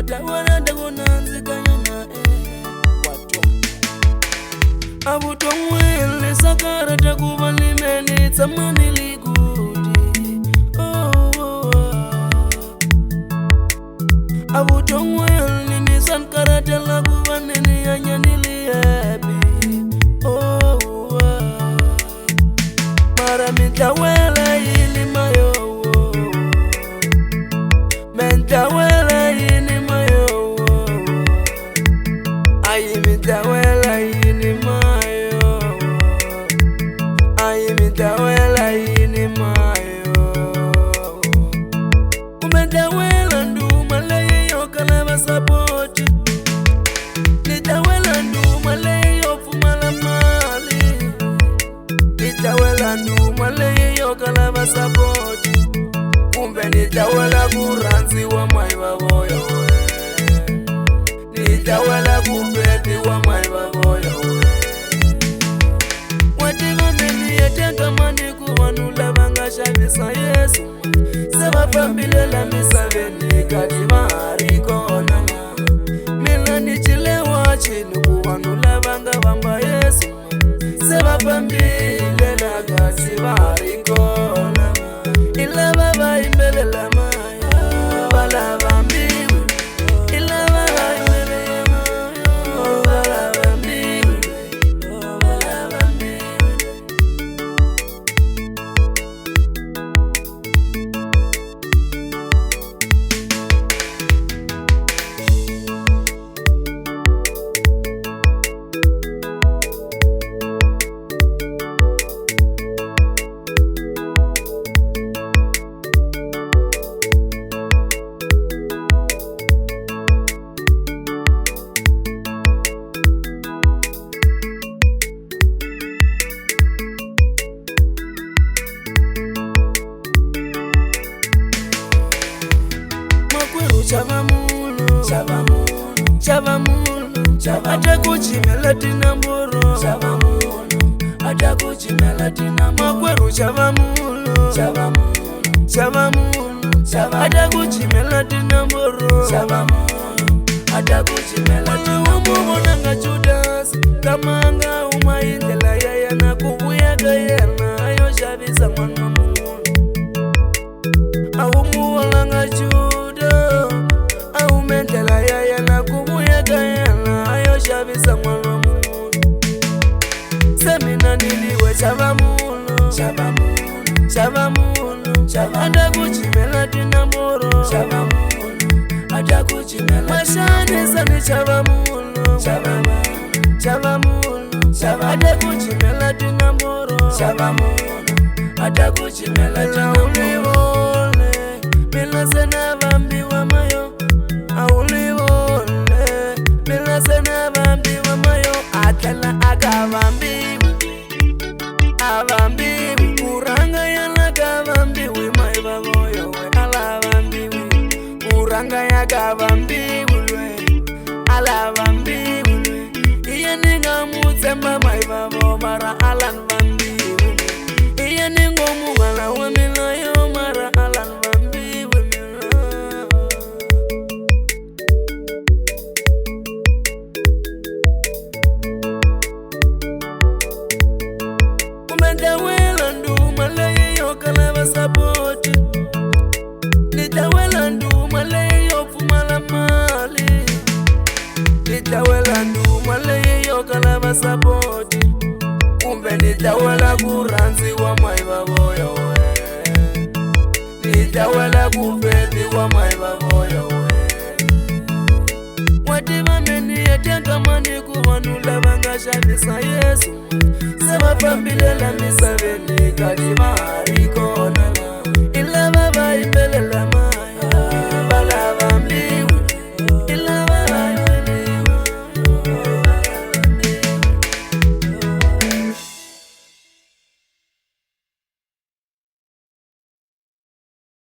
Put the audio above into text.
mitawala ndakunanzi kanyana watwa abutongwele sakara takuva limeni tsamani liguti abutongwele nisan karatela kuva nini yanyaniliyebi mara mitawala yini mayo mitawala yini mayo ayi mitawala yini mayo ayi mitawala yini mayo umetawala nduma leyo kalaba sapoti nitawala nduma leyo fumala mali nitawala nduma leyo kalaba sapoti kumbe nitawala kuranzi wa maiva voyo nitawala kumbeti wa maiva voyo wativa meni yetenga mani kuwanula vangashavisa Yesu sevafambilela misaveni kati maharikona mina nichilewa chini kuwanula vanga vamba Yesu sevafambilela kati maharikona ila baba imbelela maya bala bambiwe ila baba imbelela maya bala bambiwe bala bambiwe Chavamulu, chavamulu, chavamulu, atakuchimela tinamboro. Chavamulu, atakuchimela tinamboro. Makweru chavamulu, chavamulu, chavamulu, atakuchimela tinamboro. Chavamulu, atakuchimela tinamboro. Mwana Judas, kamanga umaindela yaya na kubuya gayana ayo shabisa mwana Mungu. Awumuwalanga Judas. Aumentela yaya na kubuya gayana ayo shabisa mwana Mungu. Semina niliwe chavamulu, chavamulu, chavamulu, atakuchimela tinamboro. Chavamulu, atakuchimela mashane sani chavamulu, chavamulu, chavamulu, atakuchimela tinamboro. Chavamulu, atakuchimela tinamboro. Bila sena vambiwa mayo auliwole bila sena vambiwa mayo atala akavambiwa avambiwa kuranga yana kavambiwa maiva voyo we alavambiwa kuranga yakavambiwa we alavambiwa we iye ninga mutsemba maiva vo mara alanvambiwa iye ningo mungala we milayo mara alanvambiwa nitawala nduma leyo kalaba sapoti nitawala nduma leyo fumala mali nitawala nduma leyo kalaba sapoti kumbe nitawala kuranzi wa maiva voyo nitawala kumbeti wa maiva voyo wativa meni yetenga mani kuwanula vangashavisa Yesu sevafambilela misaveni kati maharikona